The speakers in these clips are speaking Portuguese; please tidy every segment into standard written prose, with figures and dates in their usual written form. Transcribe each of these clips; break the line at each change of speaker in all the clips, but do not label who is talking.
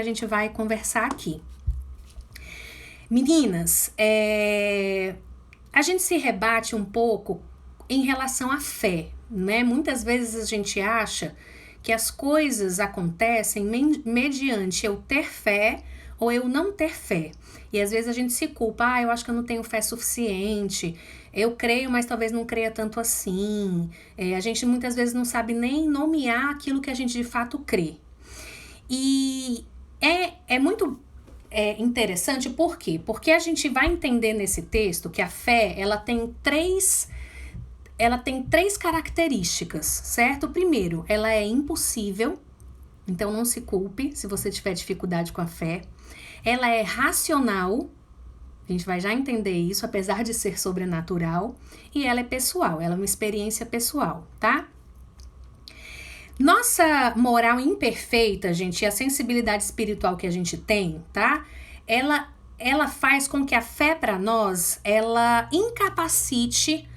a gente vai conversar aqui. Meninas, a gente se rebate um pouco em relação à fé, né? Muitas vezes a gente acha que as coisas acontecem mediante eu ter fé ou eu não ter fé. E às vezes a gente se culpa, eu acho que eu não tenho fé suficiente, eu creio, mas talvez não creia tanto assim. A gente muitas vezes não sabe nem nomear aquilo que a gente de fato crê. E é muito interessante, por quê? Porque a gente vai entender nesse texto que a fé, ela tem três características, certo? Primeiro, ela é impossível, então não se culpe se você tiver dificuldade com a fé. Ela é racional, a gente vai já entender isso, apesar de ser sobrenatural. E ela é pessoal, ela é uma experiência pessoal, tá? Nossa moral imperfeita, gente, e a sensibilidade espiritual que a gente tem, tá? Ela faz com que a fé para nós, ela incapacite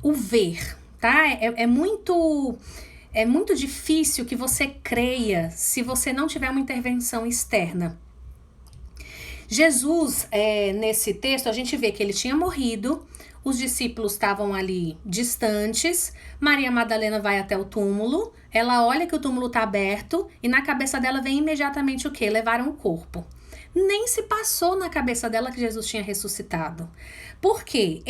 o ver, tá? É muito difícil que você creia se você não tiver uma intervenção externa. Jesus, nesse texto, a gente vê que ele tinha morrido, os discípulos estavam ali distantes, Maria Madalena vai até o túmulo, ela olha que o túmulo está aberto e na cabeça dela vem imediatamente o quê? Levaram o corpo. Nem se passou na cabeça dela que Jesus tinha ressuscitado. Por quê?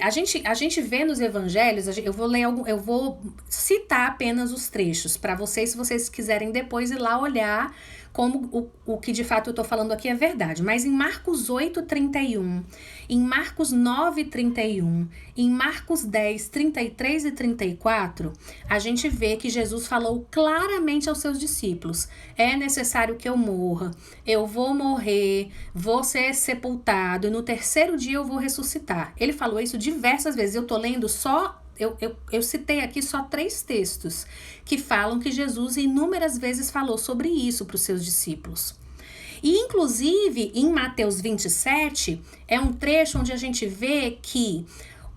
A gente vê nos evangelhos, eu vou citar apenas os trechos para vocês, se vocês quiserem depois ir lá olhar como o que de fato eu tô falando aqui é verdade. Mas em Marcos 8:31, em Marcos 9:31, em Marcos 10:33 e 34, a gente vê que Jesus falou claramente aos seus discípulos: é necessário que eu morra, eu vou morrer, vou ser sepultado e no terceiro dia eu vou ressuscitar. Ele falou isso diversas vezes. Eu tô lendo só... Eu citei aqui só 3 textos que falam que Jesus inúmeras vezes falou sobre isso para os seus discípulos. E inclusive em Mateus 27 é um trecho onde a gente vê que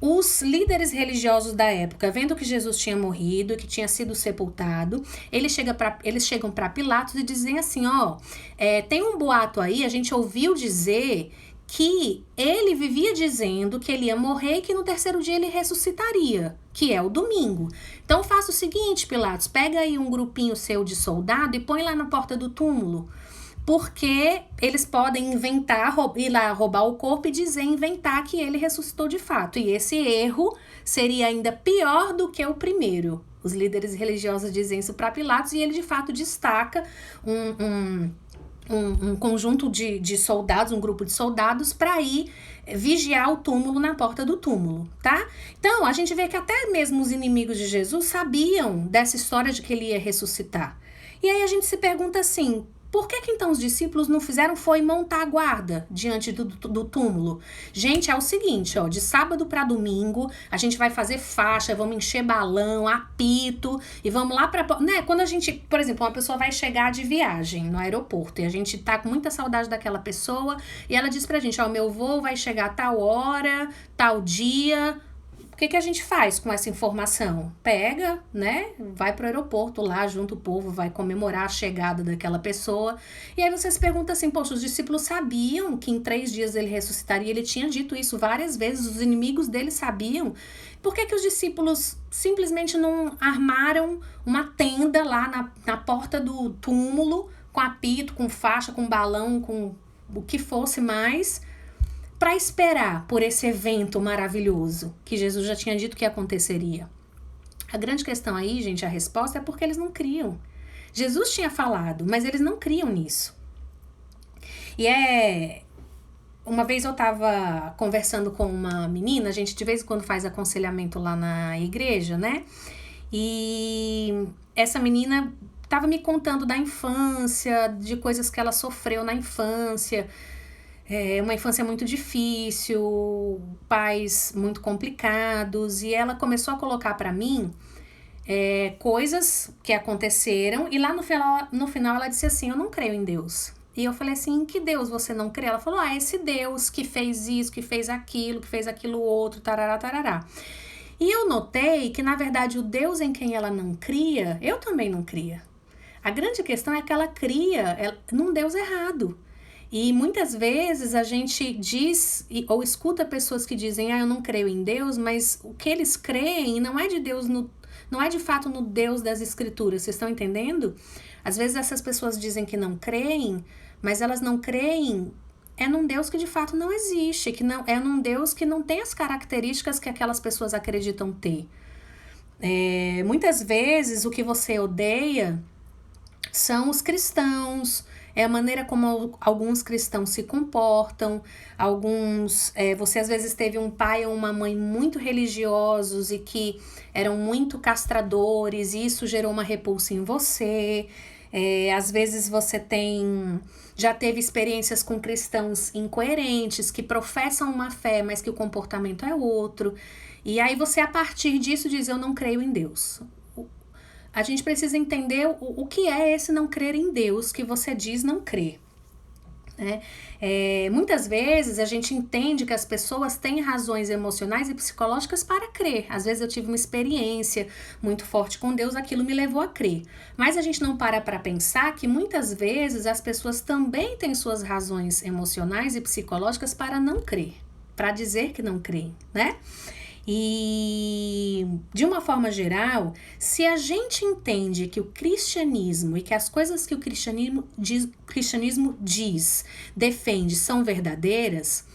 os líderes religiosos da época, vendo que Jesus tinha morrido, que tinha sido sepultado, eles chegam para Pilatos e dizem assim, tem um boato aí, a gente ouviu dizer que ele vivia dizendo que ele ia morrer e que no terceiro dia ele ressuscitaria, que é o domingo. Então faça o seguinte, Pilatos, pega aí um grupinho seu de soldado e põe lá na porta do túmulo, porque eles podem ir lá roubar o corpo e inventar que ele ressuscitou de fato. E esse erro seria ainda pior do que o primeiro. Os líderes religiosos dizem isso para Pilatos e ele de fato destaca um conjunto de soldados, um grupo de soldados para ir vigiar o túmulo na porta do túmulo, tá? Então, a gente vê que até mesmo os inimigos de Jesus sabiam dessa história de que ele ia ressuscitar. E aí a gente se pergunta assim, por que então os discípulos não fizeram foi montar a guarda diante do túmulo? Gente, é o seguinte, de sábado para domingo, a gente vai fazer faixa, vamos encher balão, apito, e vamos lá para... Né? Quando a gente, por exemplo, uma pessoa vai chegar de viagem no aeroporto, e a gente tá com muita saudade daquela pessoa, e ela diz pra gente, meu voo vai chegar a tal hora, tal dia... O que a gente faz com essa informação? Pega, né? Vai pro aeroporto lá, junto o povo, vai comemorar a chegada daquela pessoa. E aí você se pergunta assim, poxa, os discípulos sabiam que em 3 dias ele ressuscitaria? Ele tinha dito isso várias vezes, os inimigos dele sabiam. Por que os discípulos simplesmente não armaram uma tenda lá na porta do túmulo, com apito, com faixa, com balão, com o que fosse mais... para esperar por esse evento maravilhoso que Jesus já tinha dito que aconteceria? A grande questão aí, gente, a resposta é porque eles não criam. Jesus tinha falado, mas eles não criam nisso. E uma vez eu tava conversando com uma menina, a gente de vez em quando faz aconselhamento lá na igreja, né? E essa menina tava me contando da infância, de coisas que ela sofreu na infância... uma infância muito difícil, pais muito complicados, e ela começou a colocar para mim coisas que aconteceram, e lá no final ela disse assim, eu não creio em Deus. E eu falei assim, em que Deus você não crê? Ela falou, esse Deus que fez isso, que fez aquilo outro, tarará, tarará. E eu notei que, na verdade, o Deus em quem ela não cria, eu também não cria. A grande questão é que ela cria num Deus errado. E muitas vezes a gente diz ou escuta pessoas que dizem, eu não creio em Deus, mas o que eles creem não é de Deus, não é de fato no Deus das Escrituras, vocês estão entendendo? Às vezes essas pessoas dizem que não creem, mas elas não creem num Deus que de fato não existe, que não é num Deus que não tem as características que aquelas pessoas acreditam ter. Muitas vezes o que você odeia são os cristãos, é a maneira como alguns cristãos se comportam, você às vezes teve um pai ou uma mãe muito religiosos e que eram muito castradores e isso gerou uma repulsa em você. Às vezes você já teve experiências com cristãos incoerentes, que professam uma fé, mas que o comportamento é outro. E aí você, a partir disso, diz, eu não creio em Deus. A gente precisa entender o que é esse não crer em Deus que você diz não crer. Muitas vezes a gente entende que as pessoas têm razões emocionais e psicológicas para crer. Às vezes eu tive uma experiência muito forte com Deus, aquilo me levou a crer. Mas a gente não para pensar que muitas vezes as pessoas também têm suas razões emocionais e psicológicas para não crer, para dizer que não creem, né? E, de uma forma geral, se a gente entende que o cristianismo e que as coisas que o cristianismo diz, defende, são verdadeiras,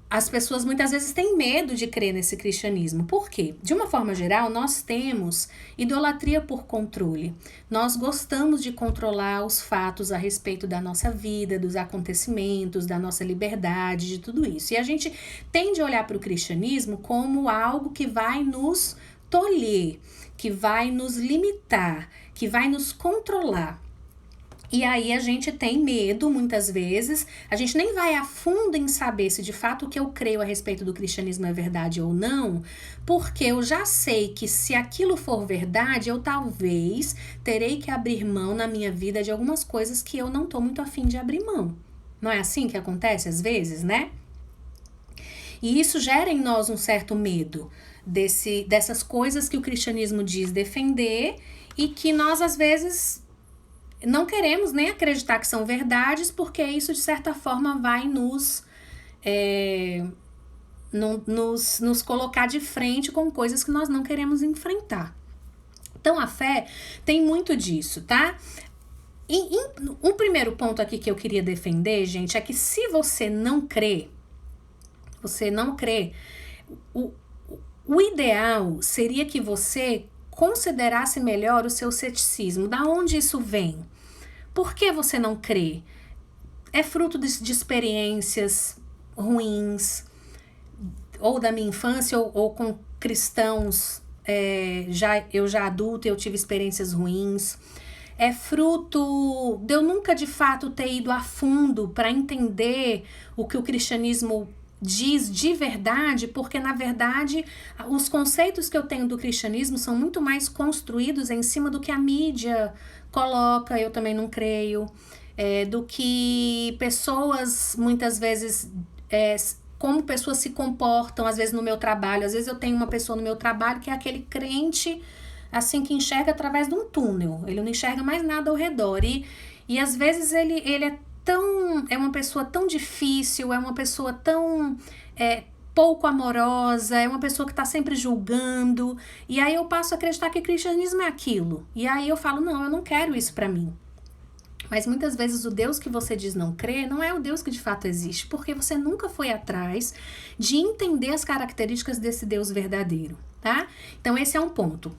as pessoas muitas vezes têm medo de crer nesse cristianismo. Por quê? De uma forma geral, nós temos idolatria por controle. Nós gostamos de controlar os fatos a respeito da nossa vida, dos acontecimentos, da nossa liberdade, de tudo isso. E a gente tende a olhar para o cristianismo como algo que vai nos tolher, que vai nos limitar, que vai nos controlar. E aí a gente tem medo, muitas vezes, a gente nem vai a fundo em saber se de fato o que eu creio a respeito do cristianismo é verdade ou não, porque eu já sei que se aquilo for verdade, eu talvez terei que abrir mão na minha vida de algumas coisas que eu não tô muito afim de abrir mão. Não é assim que acontece às vezes, né? E isso gera em nós um certo medo dessas coisas que o cristianismo diz defender e que nós às vezes não queremos nem acreditar que são verdades, porque isso, de certa forma, vai nos colocar de frente com coisas que nós não queremos enfrentar. Então, a fé tem muito disso, tá? Um primeiro ponto aqui que eu queria defender, gente, é que se você não crê, o ideal seria que você considerasse melhor o seu ceticismo. Da onde isso vem? Por que você não crê? É fruto de experiências ruins, ou da minha infância, ou com cristãos, eu já adulta, eu tive experiências ruins. É fruto de eu nunca de fato ter ido a fundo para entender o que o cristianismo diz de verdade, porque na verdade os conceitos que eu tenho do cristianismo são muito mais construídos em cima do que a mídia coloca, eu também não creio, do que pessoas muitas vezes, como pessoas se comportam às vezes no meu trabalho. Às vezes eu tenho uma pessoa no meu trabalho que é aquele crente assim que enxerga através de um túnel, ele não enxerga mais nada ao redor e às vezes ele é uma pessoa tão difícil, é uma pessoa tão pouco amorosa, é uma pessoa que está sempre julgando, e aí eu passo a acreditar que o cristianismo é aquilo, e aí eu falo, não, eu não quero isso para mim. Mas muitas vezes o Deus que você diz não crer não é o Deus que de fato existe, porque você nunca foi atrás de entender as características desse Deus verdadeiro, tá? Então esse é um ponto.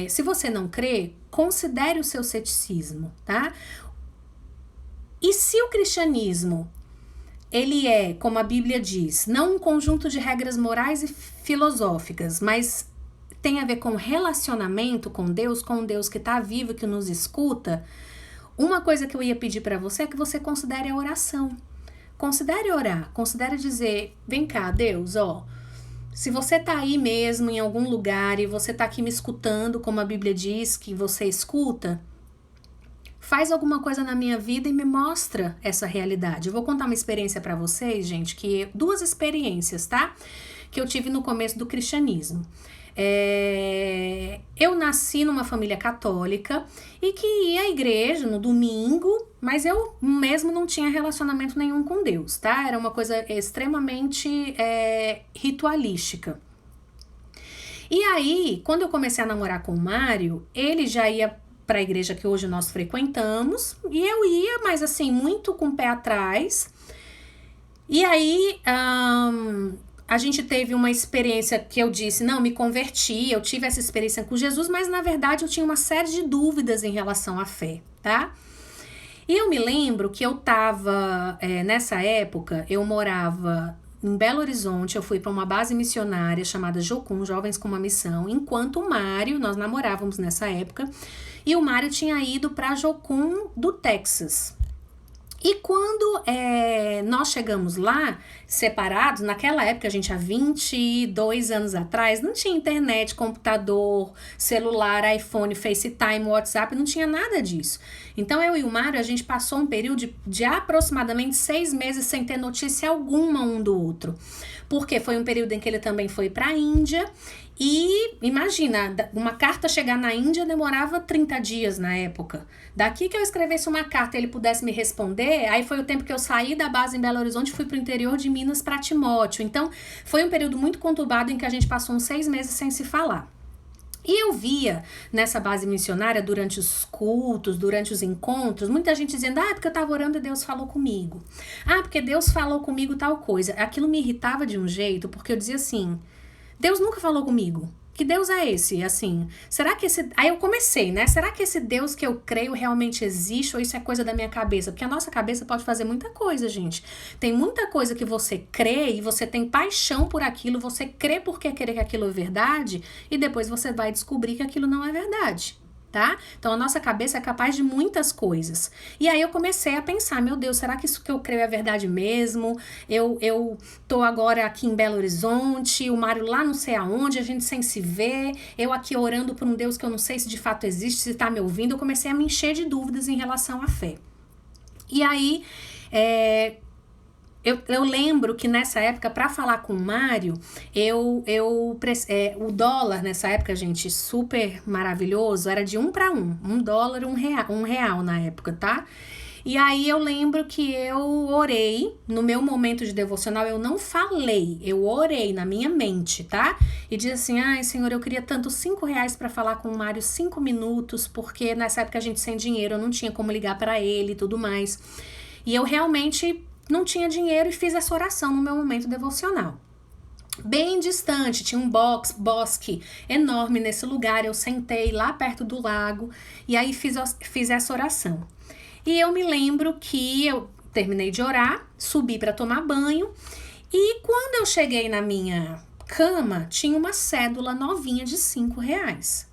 Se você não crê, considere o seu ceticismo, tá? E se o cristianismo, ele é, como a Bíblia diz, não um conjunto de regras morais e filosóficas, mas tem a ver com relacionamento com Deus, com um Deus que está vivo, que nos escuta, uma coisa que eu ia pedir para você é que você considere a oração. Considere orar, considere dizer, vem cá, Deus, se você tá aí mesmo em algum lugar e você tá aqui me escutando, como a Bíblia diz que você escuta, faz alguma coisa na minha vida e me mostra essa realidade. Eu vou contar uma experiência para vocês, gente, duas experiências, tá? Que eu tive no começo do cristianismo. Eu nasci numa família católica e que ia à igreja no domingo, mas eu mesmo não tinha relacionamento nenhum com Deus, tá? Era uma coisa extremamente ritualística. E aí, quando eu comecei a namorar com o Mário, ele já ia para a igreja que hoje nós frequentamos, e eu ia, mas assim, muito com o pé atrás. E aí, a gente teve uma experiência que eu disse, não, me converti, eu tive essa experiência com Jesus, mas na verdade eu tinha uma série de dúvidas em relação à fé, tá? E eu me lembro que eu tava, nessa época, eu morava em Belo Horizonte, eu fui para uma base missionária chamada Jocum, Jovens com uma Missão, enquanto o Mário, nós namorávamos nessa época, e o Mário tinha ido para Jocum do Texas. E quando nós chegamos lá, separados, naquela época, a gente há 22 anos atrás, não tinha internet, computador, celular, iPhone, FaceTime, WhatsApp, não tinha nada disso. Então, eu e o Mário, a gente passou um período de aproximadamente 6 meses sem ter notícia alguma um do outro. Porque foi um período em que ele também foi para a Índia. E imagina, uma carta chegar na Índia demorava 30 dias na época. Daqui que eu escrevesse uma carta e ele pudesse me responder, aí foi o tempo que eu saí da base em Belo Horizonte e fui pro interior de Minas para Timóteo. Então, foi um período muito conturbado em que a gente passou uns 6 meses sem se falar. E eu via nessa base missionária, durante os cultos, durante os encontros, muita gente dizendo, porque eu tava orando e Deus falou comigo. Porque Deus falou comigo tal coisa. Aquilo me irritava de um jeito, porque eu dizia assim, Deus nunca falou comigo. Que Deus é esse? Assim, será que esse... Aí eu comecei, né? Será que esse Deus que eu creio realmente existe ou isso é coisa da minha cabeça? Porque a nossa cabeça pode fazer muita coisa, gente. Tem muita coisa que você crê e você tem paixão por aquilo, você crê porque querer que aquilo é verdade e depois você vai descobrir que aquilo não é verdade. Tá? Então, a nossa cabeça é capaz de muitas coisas. E aí eu comecei a pensar, meu Deus, será que isso que eu creio é verdade mesmo? Eu tô agora aqui em Belo Horizonte, o Mário lá não sei aonde, a gente sem se ver, eu aqui orando por um Deus que eu não sei se de fato existe, se tá me ouvindo. Eu comecei a me encher de dúvidas em relação à fé. E aí, eu lembro que nessa época, para falar com o Mário, o dólar nessa época, gente, super maravilhoso, era de 1 para 1. $1, R$1 na época, tá? E aí eu lembro que eu orei, no meu momento de devocional, eu não falei, eu orei na minha mente, tá? E disse assim, Senhor, eu queria tanto R$5 para falar com o Mário 5 minutos, porque nessa época a gente sem dinheiro, eu não tinha como ligar para ele e tudo mais. E eu realmente não tinha dinheiro e fiz essa oração no meu momento devocional. Bem distante, tinha um bosque enorme nesse lugar, eu sentei lá perto do lago e aí fiz essa oração. E eu me lembro que eu terminei de orar, subi para tomar banho e quando eu cheguei na minha cama, tinha uma cédula novinha de R$5.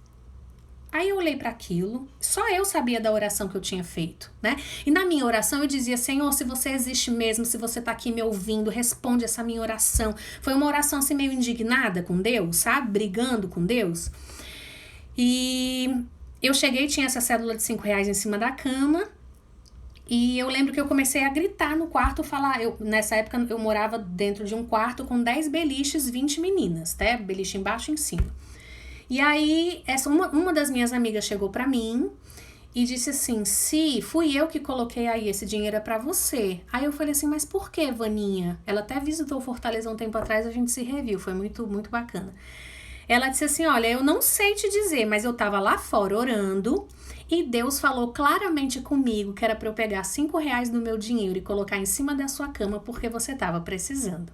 Aí eu olhei para aquilo, só eu sabia da oração que eu tinha feito, né? E na minha oração eu dizia, Senhor, se você existe mesmo, se você tá aqui me ouvindo, responde essa minha oração. Foi uma oração assim meio indignada com Deus, sabe? Brigando com Deus. E eu cheguei, tinha essa cédula de R$5 em cima da cama. E eu lembro que eu comecei a gritar no quarto, nessa época eu morava dentro de um quarto com 10 beliches, 20 meninas, tá? Beliche embaixo e em cima. E aí, uma das minhas amigas chegou pra mim e disse assim, fui eu que coloquei aí, esse dinheiro é pra você. Aí eu falei assim, mas por que, Vaninha? Ela até visitou Fortaleza um tempo atrás, a gente se reviu, foi muito, muito bacana. Ela disse assim, olha, eu não sei te dizer, mas eu tava lá fora orando e Deus falou claramente comigo que era pra eu pegar R$5 do meu dinheiro e colocar em cima da sua cama porque você tava precisando.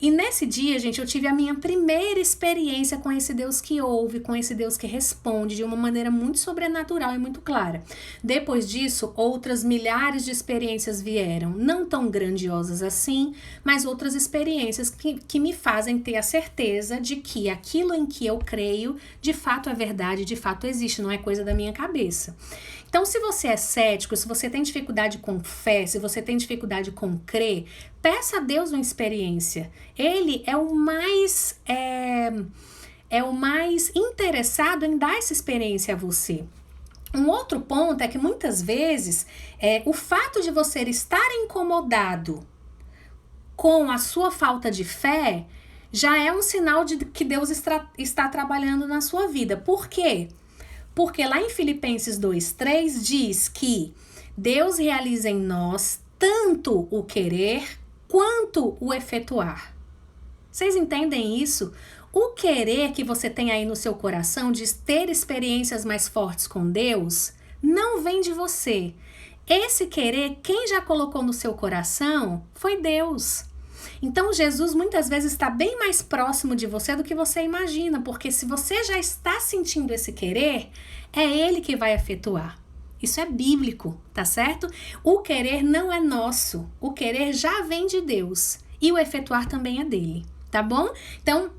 E nesse dia, gente, eu tive a minha primeira experiência com esse Deus que ouve, com esse Deus que responde de uma maneira muito sobrenatural e muito clara. Depois disso, outras milhares de experiências vieram, não tão grandiosas assim, mas outras experiências que me fazem ter a certeza de que aquilo em que eu creio, de fato é verdade, de fato existe, não é coisa da minha cabeça. Então, se você é cético, se você tem dificuldade com fé, se você tem dificuldade com crer, peça a Deus uma experiência. Ele é o mais interessado em dar essa experiência a você. Um outro ponto é que muitas vezes o fato de você estar incomodado com a sua falta de fé já é um sinal de que Deus está trabalhando na sua vida. Por quê? Porque lá em Filipenses 2:3 diz que Deus realiza em nós tanto o querer quanto o efetuar. Vocês entendem isso? O querer que você tem aí no seu coração de ter experiências mais fortes com Deus não vem de você. Esse querer, quem já colocou no seu coração foi Deus. Então Jesus muitas vezes está bem mais próximo de você do que você imagina, porque se você já está sentindo esse querer, é Ele que vai efetuar. Isso é bíblico, tá certo? O querer não é nosso, o querer já vem de Deus e o efetuar também é dele, tá bom? Então,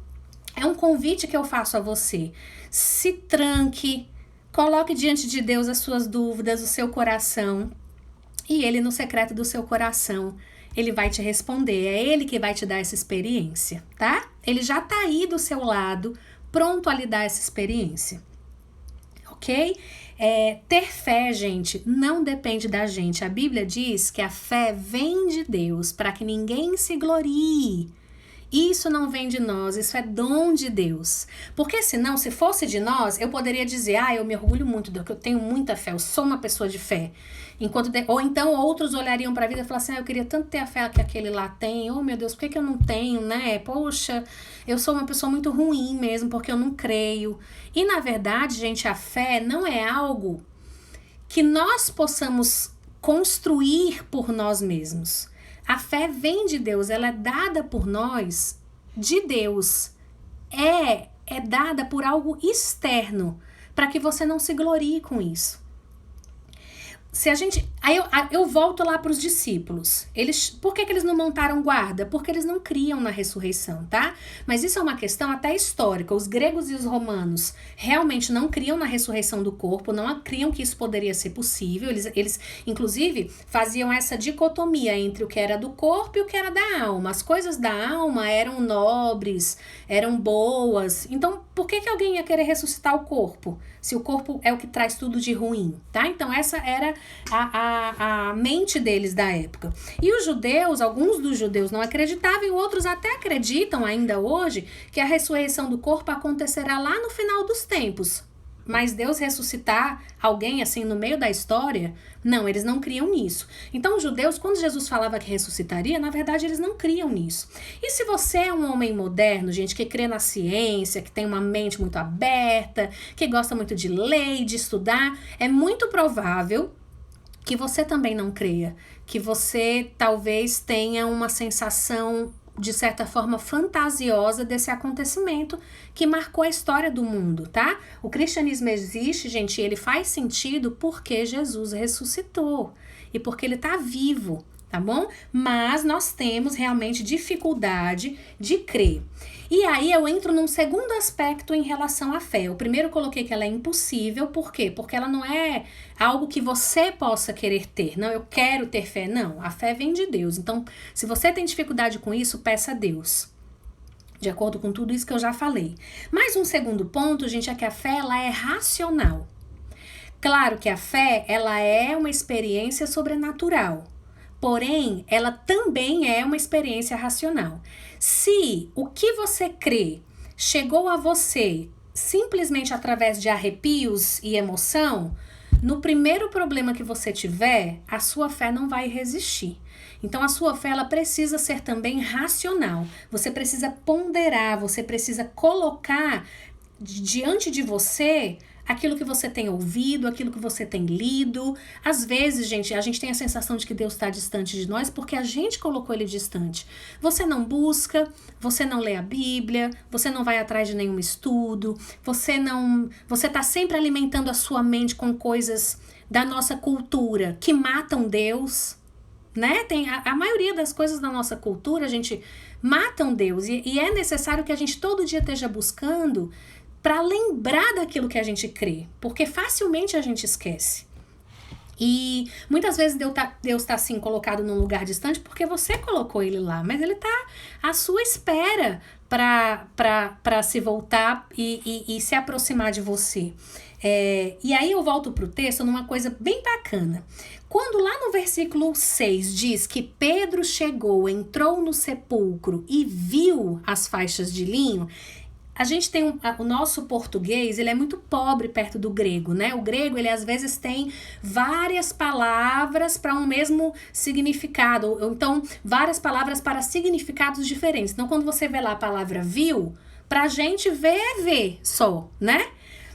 é um convite que eu faço a você. Se tranque, coloque diante de Deus as suas dúvidas, o seu coração, e Ele no secreto do seu coração, Ele vai te responder, é Ele que vai te dar essa experiência, tá? Ele já tá aí do seu lado, pronto a lhe dar essa experiência, ok? Ter fé, gente, não depende da gente. A Bíblia diz que a fé vem de Deus, para que ninguém se glorie. Isso não vem de nós, isso é dom de Deus. Porque senão, se fosse de nós, eu poderia dizer, eu me orgulho muito, eu tenho muita fé, eu sou uma pessoa de fé. Ou então outros olhariam para a vida e falariam assim, eu queria tanto ter a fé que aquele lá tem, oh meu Deus, por que eu não tenho, né? Poxa, eu sou uma pessoa muito ruim mesmo, porque eu não creio. E na verdade, gente, a fé não é algo que nós possamos construir por nós mesmos. A fé vem de Deus, ela é dada por nós de Deus. É dada por algo externo, para que você não se glorie com isso. Aí eu volto lá para os discípulos. Por que eles não montaram guarda? Porque eles não criam na ressurreição, tá? Mas isso é uma questão até histórica. Os gregos e os romanos realmente não criam na ressurreição do corpo, não criam que isso poderia ser possível. Eles inclusive, faziam essa dicotomia entre o que era do corpo e o que era da alma. As coisas da alma eram nobres, eram boas. Então, por que alguém ia querer ressuscitar o corpo? Se o corpo é o que traz tudo de ruim, tá? Então, essa era a mente deles da época. E os judeus, alguns dos judeus não acreditavam e outros até acreditam ainda hoje que a ressurreição do corpo acontecerá lá no final dos tempos. Mas Deus ressuscitar alguém assim no meio da história, não, eles não criam nisso. Então os judeus, quando Jesus falava que ressuscitaria, na verdade eles não criam nisso. E se você é um homem moderno, gente, que crê na ciência, que tem uma mente muito aberta, que gosta muito de ler, de estudar, é muito provável que você também não creia, que você talvez tenha uma sensação de certa forma fantasiosa desse acontecimento que marcou a história do mundo, tá? O cristianismo existe, gente, e ele faz sentido porque Jesus ressuscitou e porque ele tá vivo, tá bom? Mas nós temos realmente dificuldade de crer. E aí eu entro num segundo aspecto em relação à fé. Eu primeiro coloquei que ela é impossível, por quê? Porque ela não é algo que você possa querer ter. Não, eu quero ter fé. Não, a fé vem de Deus. Então, se você tem dificuldade com isso, peça a Deus. De acordo com tudo isso que eu já falei. Mas um segundo ponto, gente, é que a fé ela é racional. Claro que a fé ela é uma experiência sobrenatural. Porém, ela também é uma experiência racional. Se o que você crê chegou a você simplesmente através de arrepios e emoção, no primeiro problema que você tiver, a sua fé não vai resistir. Então, a sua fé ela precisa ser também racional. Você precisa ponderar, você precisa colocar diante de você aquilo que você tem ouvido, aquilo que você tem lido. Às vezes, gente, a gente tem a sensação de que Deus está distante de nós porque a gente colocou ele distante. Você não busca, você não lê a Bíblia, você não vai atrás de nenhum estudo, você está sempre alimentando a sua mente com coisas da nossa cultura que matam Deus, né? A maioria das coisas da nossa cultura, a gente matam Deus e é necessário que a gente todo dia esteja buscando para lembrar daquilo que a gente crê, porque facilmente a gente esquece. E muitas vezes Deus tá assim colocado num lugar distante porque você colocou ele lá, mas ele tá à sua espera para se voltar e se aproximar de você. E aí eu volto pro texto numa coisa bem bacana. Quando lá no versículo 6 diz que Pedro chegou, entrou no sepulcro e viu as faixas de linho, a gente tem o nosso português, ele é muito pobre perto do grego, né? O grego, ele às vezes tem várias palavras para um mesmo significado, ou então várias palavras para significados diferentes. Então, quando você vê lá a palavra viu, pra gente ver é ver só, né?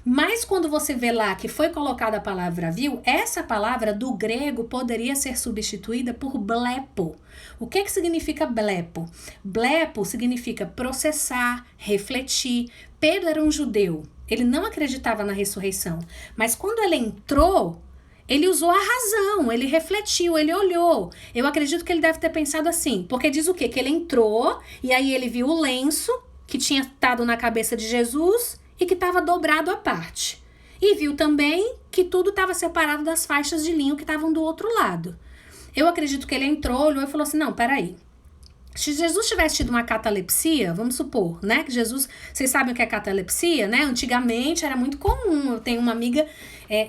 Mas quando você vê lá que foi colocada a palavra viu, essa palavra do grego poderia ser substituída por blepo. O que significa blepo? Blepo significa processar, refletir. Pedro era um judeu, ele não acreditava na ressurreição, mas quando ele entrou, ele usou a razão, ele refletiu, ele olhou. Eu acredito que ele deve ter pensado assim, porque diz o quê? Que ele entrou e aí ele viu o lenço que tinha estado na cabeça de Jesus e que estava dobrado à parte. E viu também que tudo estava separado das faixas de linho que estavam do outro lado. Eu acredito que ele entrou, olhou e falou assim, não, peraí. Se Jesus tivesse tido uma catalepsia, vamos supor, né, que Jesus, vocês sabem o que é catalepsia, né? Antigamente era muito comum. Eu tenho uma amiga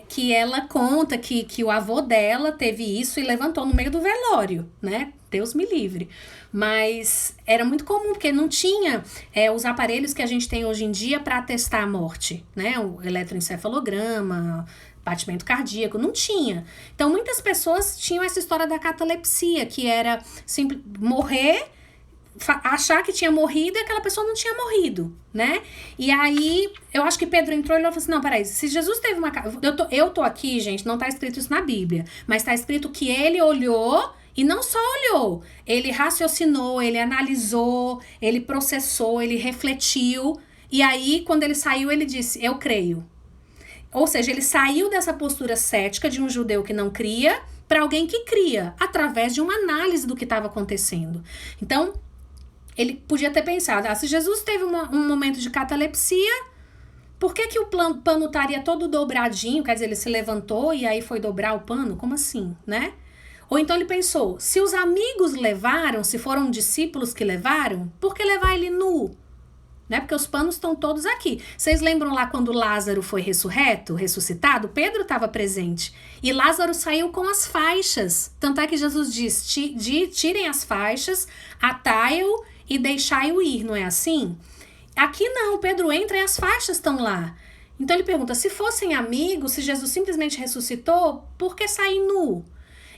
que ela conta que o avô dela teve isso e levantou no meio do velório, né? Deus me livre. Mas era muito comum, porque não tinha os aparelhos que a gente tem hoje em dia para testar a morte, né? O eletroencefalograma, batimento cardíaco, não tinha. Então, muitas pessoas tinham essa história da catalepsia, que era morrer, achar que tinha morrido e aquela pessoa não tinha morrido, né? E aí, eu acho que Pedro entrou e falou assim, não, peraí, se Jesus teve uma... Eu tô aqui, gente, não tá escrito isso na Bíblia, mas tá escrito que ele olhou e não só olhou, ele raciocinou, ele analisou, ele processou, ele refletiu, e aí, quando ele saiu, ele disse, eu creio. Ou seja, ele saiu dessa postura cética de um judeu que não cria para alguém que cria, através de uma análise do que estava acontecendo. Então, ele podia ter pensado, se Jesus teve um momento de catalepsia, por que o pano estaria todo dobradinho? Quer dizer, ele se levantou e aí foi dobrar o pano? Como assim, né? Ou então ele pensou, se os amigos levaram, se foram discípulos que levaram, por que levar ele nu? Né? Porque os panos estão todos aqui. Vocês lembram lá quando Lázaro foi ressuscitado? Pedro estava presente. E Lázaro saiu com as faixas. Tanto é que Jesus diz, tirem as faixas, atai-o e deixai-o ir, não é assim? Aqui não, Pedro entra e as faixas estão lá. Então ele pergunta, se fossem amigos, se Jesus simplesmente ressuscitou, por que sair nu?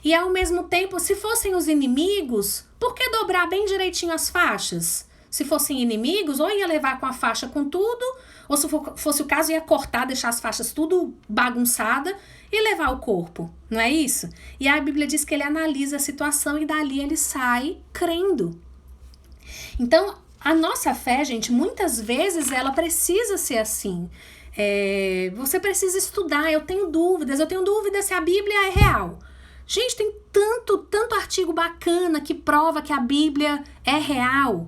E ao mesmo tempo, se fossem os inimigos, por que dobrar bem direitinho as faixas? Se fossem inimigos, ou ia levar com a faixa com tudo, ou se fosse o caso, ia cortar, deixar as faixas tudo bagunçada e levar o corpo, não é isso? E a Bíblia diz que ele analisa a situação e dali ele sai crendo. Então, a nossa fé, gente, muitas vezes ela precisa ser assim. Você precisa estudar, eu tenho dúvidas se a Bíblia é real. Gente, tem tanto artigo bacana que prova que a Bíblia é real.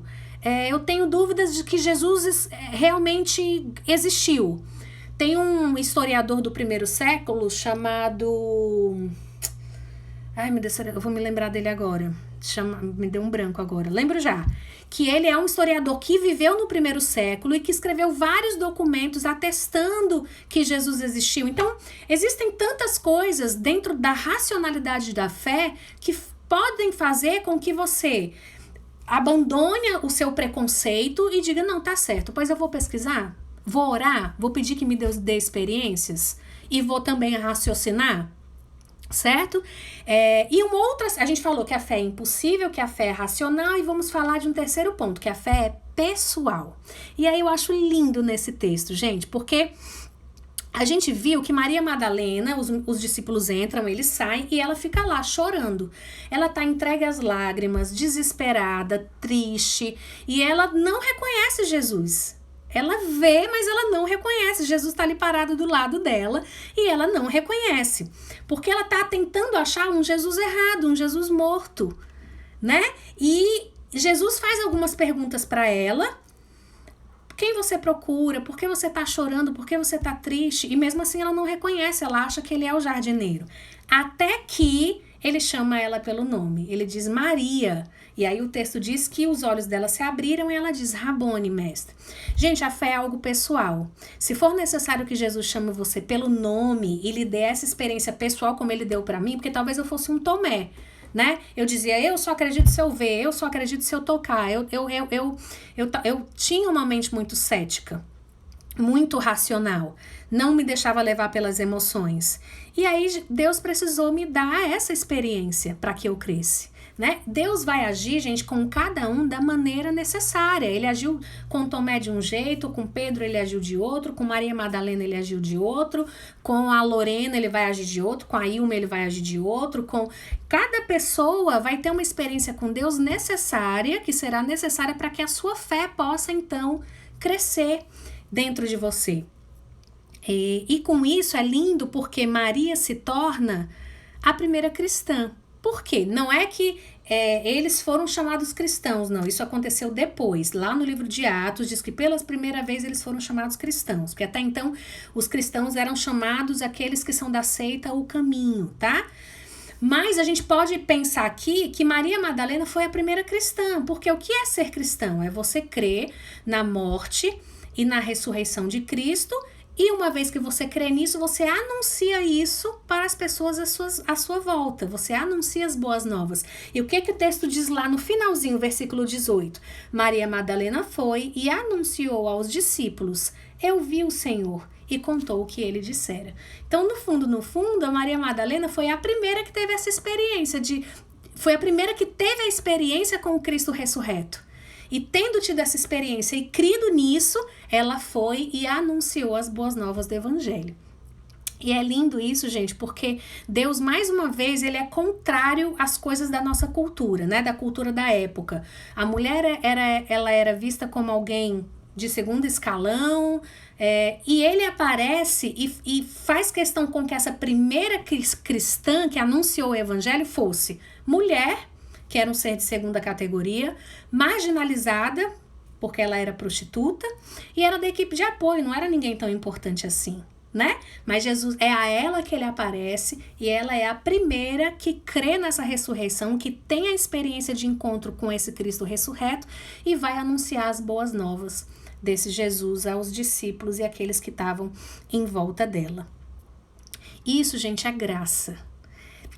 Eu tenho dúvidas de que Jesus realmente existiu. Tem um historiador do primeiro século chamado... Ai, meu Deus, eu vou me lembrar dele agora. Me deu um branco agora. Lembro já. Que ele é um historiador que viveu no primeiro século e que escreveu vários documentos atestando que Jesus existiu. Então, existem tantas coisas dentro da racionalidade da fé que podem fazer com que você abandone o seu preconceito e diga, não, tá certo, pois eu vou pesquisar, vou orar, vou pedir que me dê experiências e vou também raciocinar, certo? E uma outra, a gente falou que a fé é impossível, que a fé é racional, e vamos falar de um terceiro ponto, que a fé é pessoal. E aí eu acho lindo nesse texto, gente, porque a gente viu que Maria Madalena, os discípulos entram, eles saem e ela fica lá chorando. Ela tá entregue às lágrimas, desesperada, triste, e ela não reconhece Jesus. Ela vê, mas ela não reconhece. Jesus tá ali parado do lado dela e ela não reconhece. Porque ela tá tentando achar um Jesus errado, um Jesus morto, né? E Jesus faz algumas perguntas para ela. Quem você procura? Por que você tá chorando? Por que você tá triste? E mesmo assim ela não reconhece, ela acha que ele é o jardineiro. Até que ele chama ela pelo nome. Ele diz Maria. E aí o texto diz que os olhos dela se abriram e ela diz Rabone, mestre. Gente, a fé é algo pessoal. Se for necessário que Jesus chame você pelo nome e lhe dê essa experiência pessoal como ele deu para mim, porque talvez eu fosse um Tomé, né? Eu dizia, eu só acredito se eu ver, eu só acredito se eu tocar. Eu tinha uma mente muito cética, muito racional, não me deixava levar pelas emoções. E aí Deus precisou me dar essa experiência para que eu cresça, né? Deus vai agir, gente, com cada um da maneira necessária. Ele agiu com Tomé de um jeito, com Pedro ele agiu de outro, com Maria Madalena ele agiu de outro, com a Lorena ele vai agir de outro, com a Ilma ele vai agir de outro, com cada pessoa vai ter uma experiência com Deus necessária, que será necessária para que a sua fé possa então crescer dentro de você. E com isso é lindo porque Maria se torna a primeira cristã. Por quê? Não é que eles foram chamados cristãos, não. Isso aconteceu depois. Lá no livro de Atos diz que pela primeira vez eles foram chamados cristãos. Porque até então os cristãos eram chamados aqueles que são da seita o caminho, tá? Mas a gente pode pensar aqui que Maria Madalena foi a primeira cristã. Porque o que é ser cristão? É você crer na morte e na ressurreição de Cristo. E uma vez que você crê nisso, você anuncia isso para as pessoas à sua volta. Você anuncia as boas novas. E o que o texto diz lá no finalzinho, versículo 18? Maria Madalena foi e anunciou aos discípulos, eu vi o Senhor, e contou o que ele dissera. Então, no fundo, a Maria Madalena foi a primeira que teve essa experiência foi a primeira que teve a experiência com o Cristo ressurreto. E tendo tido essa experiência e crido nisso, ela foi e anunciou as boas novas do Evangelho. E é lindo isso, gente, porque Deus, mais uma vez, ele é contrário às coisas da nossa cultura, né? Da cultura da época. A mulher ela era vista como alguém de segundo escalão, e ele aparece e faz questão com que essa primeira cristã que anunciou o Evangelho fosse mulher, que era um ser de segunda categoria, marginalizada, porque ela era prostituta, e era da equipe de apoio, não era ninguém tão importante assim, né? Mas Jesus, é a ela que ele aparece, e ela é a primeira que crê nessa ressurreição, que tem a experiência de encontro com esse Cristo ressurreto, e vai anunciar as boas novas desse Jesus aos discípulos e aqueles que estavam em volta dela. Isso, gente, é graça.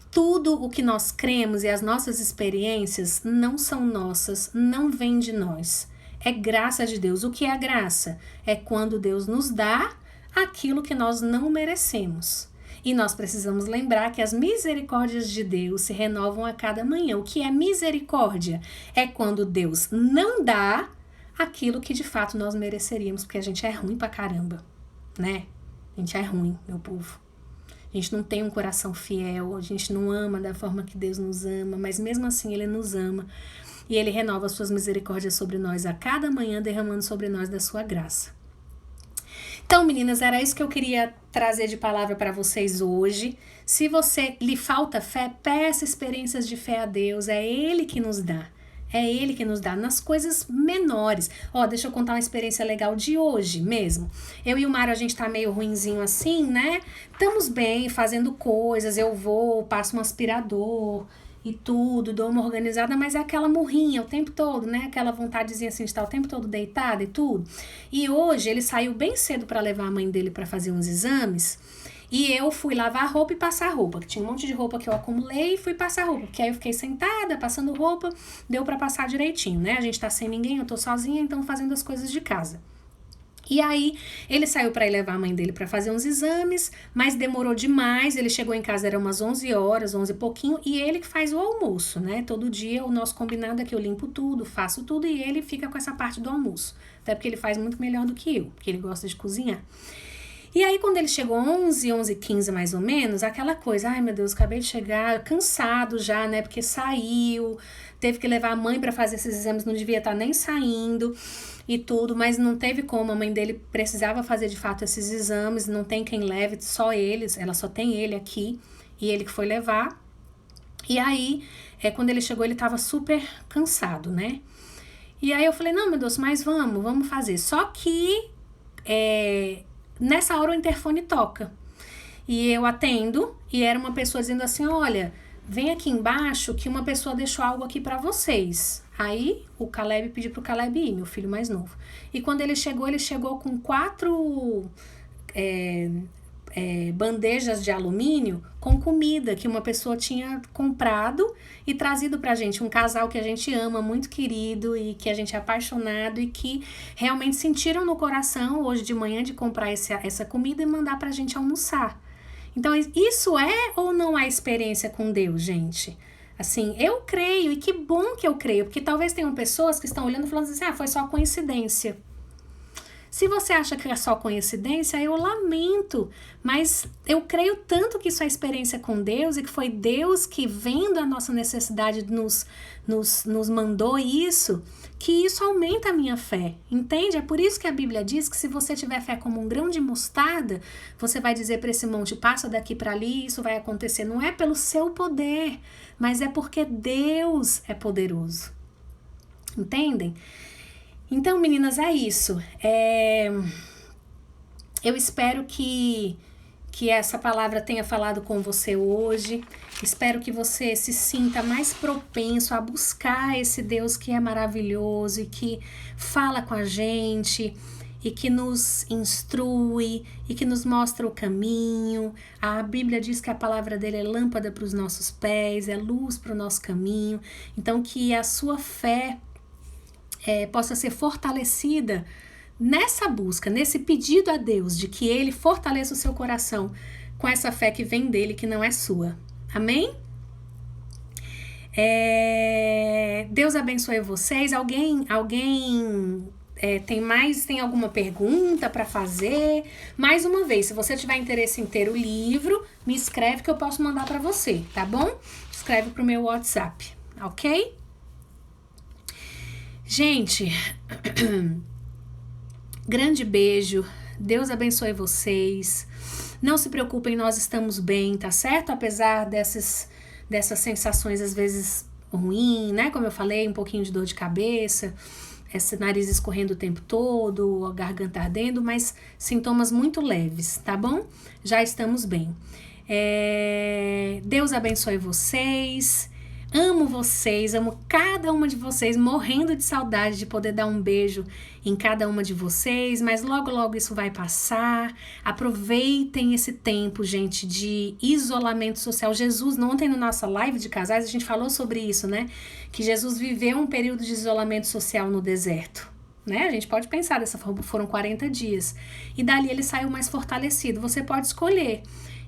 Tudo o que nós cremos e as nossas experiências não são nossas, não vem de nós. É graça de Deus. O que é a graça? É quando Deus nos dá aquilo que nós não merecemos. E nós precisamos lembrar que as misericórdias de Deus se renovam a cada manhã. O que é misericórdia? É quando Deus não dá aquilo que de fato nós mereceríamos, porque a gente é ruim pra caramba, né? A gente é ruim, meu povo. A gente não tem um coração fiel, a gente não ama da forma que Deus nos ama, mas mesmo assim Ele nos ama e Ele renova as suas misericórdias sobre nós a cada manhã, derramando sobre nós da sua graça. Então, meninas, era isso que eu queria trazer de palavra para vocês hoje. Se você lhe falta fé, peça experiências de fé a Deus, é Ele que nos dá. É Ele que nos dá nas coisas menores. Deixa eu contar uma experiência legal de hoje mesmo. Eu e o Mário, a gente tá meio ruinzinho assim, né? Estamos bem, fazendo coisas. Eu passo um aspirador e tudo, dou uma organizada, mas é aquela murrinha o tempo todo, né? Aquela vontadezinha assim de estar o tempo todo deitada e tudo. E hoje ele saiu bem cedo para levar a mãe dele para fazer uns exames. E eu fui lavar roupa e passar roupa, que tinha um monte de roupa que eu acumulei e fui passar roupa, porque aí eu fiquei sentada, passando roupa, deu pra passar direitinho, né? A gente tá sem ninguém, eu tô sozinha, então fazendo as coisas de casa. E aí, ele saiu pra ir levar a mãe dele pra fazer uns exames, mas demorou demais, ele chegou em casa, era umas 11 horas, 11 e pouquinho, e ele que faz o almoço, né? Todo dia o nosso combinado é que eu limpo tudo, faço tudo, e ele fica com essa parte do almoço. Até porque ele faz muito melhor do que eu, porque ele gosta de cozinhar. E aí, quando ele chegou 11h15 mais ou menos, aquela coisa, ai meu Deus, acabei de chegar, cansado já, né, porque saiu, teve que levar a mãe para fazer esses exames, não devia estar nem saindo e tudo, mas não teve como, a mãe dele precisava fazer de fato esses exames, não tem quem leve, só eles, ela só tem ele aqui, e ele que foi levar. E aí, quando ele chegou, ele tava super cansado, né, e aí eu falei, não meu Deus, mas vamos fazer, só que, nessa hora o interfone toca e eu atendo e era uma pessoa dizendo assim, olha, vem aqui embaixo que uma pessoa deixou algo aqui pra vocês. Aí o Caleb pediu pro Caleb ir, meu filho mais novo. E quando ele chegou com 4 bandejas de alumínio com comida que uma pessoa tinha comprado e trazido pra gente. Um casal que a gente ama, muito querido e que a gente é apaixonado e que realmente sentiram no coração hoje de manhã de comprar essa comida e mandar pra gente almoçar. Então, isso é ou não é experiência com Deus, gente? Assim, eu creio, e que bom que eu creio, porque talvez tenham pessoas que estão olhando e falando assim, foi só coincidência. Se você acha que é só coincidência, eu lamento, mas eu creio tanto que isso é experiência com Deus e que foi Deus que, vendo a nossa necessidade, nos mandou isso, que isso aumenta a minha fé, entende? É por isso que a Bíblia diz que se você tiver fé como um grão de mostarda, você vai dizer para esse monte, passa daqui para ali, isso vai acontecer. Não é pelo seu poder, mas é porque Deus é poderoso, entendem? Então, meninas, é isso. Eu espero que essa palavra tenha falado com você hoje. Espero que você se sinta mais propenso a buscar esse Deus que é maravilhoso e que fala com a gente e que nos instrui e que nos mostra o caminho. A Bíblia diz que a palavra dele é lâmpada para os nossos pés, é luz para o nosso caminho. Então, que a sua fé possa ser fortalecida nessa busca, nesse pedido a Deus de que Ele fortaleça o seu coração com essa fé que vem dele, que não é sua. Amém? Deus abençoe vocês. Alguém tem alguma pergunta para fazer? Mais uma vez, se você tiver interesse em ter o livro, me escreve que eu posso mandar para você, tá bom? Escreve pro meu WhatsApp, ok? Gente, grande beijo, Deus abençoe vocês, não se preocupem, nós estamos bem, tá certo? Apesar dessas sensações às vezes ruins, né? Como eu falei, um pouquinho de dor de cabeça, esse nariz escorrendo o tempo todo, a garganta ardendo, mas sintomas muito leves, tá bom? Já estamos bem. Deus abençoe vocês. Amo vocês, amo cada uma de vocês, morrendo de saudade de poder dar um beijo em cada uma de vocês, mas logo, logo isso vai passar. Aproveitem esse tempo, gente, de isolamento social. Jesus, ontem na nossa live de casais, a gente falou sobre isso, né? Que Jesus viveu um período de isolamento social no deserto, né? A gente pode pensar dessa forma, foram 40 dias. E dali ele saiu mais fortalecido. Você pode escolher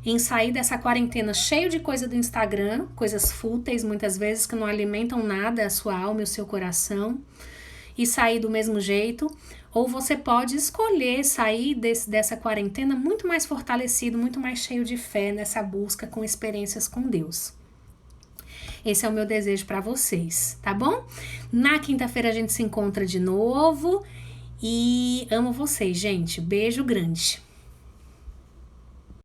em sair dessa quarentena cheio de coisa do Instagram, coisas fúteis muitas vezes que não alimentam nada a sua alma e o seu coração, e sair do mesmo jeito, ou você pode escolher sair dessa quarentena muito mais fortalecido, muito mais cheio de fé nessa busca com experiências com Deus. Esse é o meu desejo para vocês, tá bom? Na quinta-feira a gente se encontra de novo e amo vocês, gente. Beijo grande.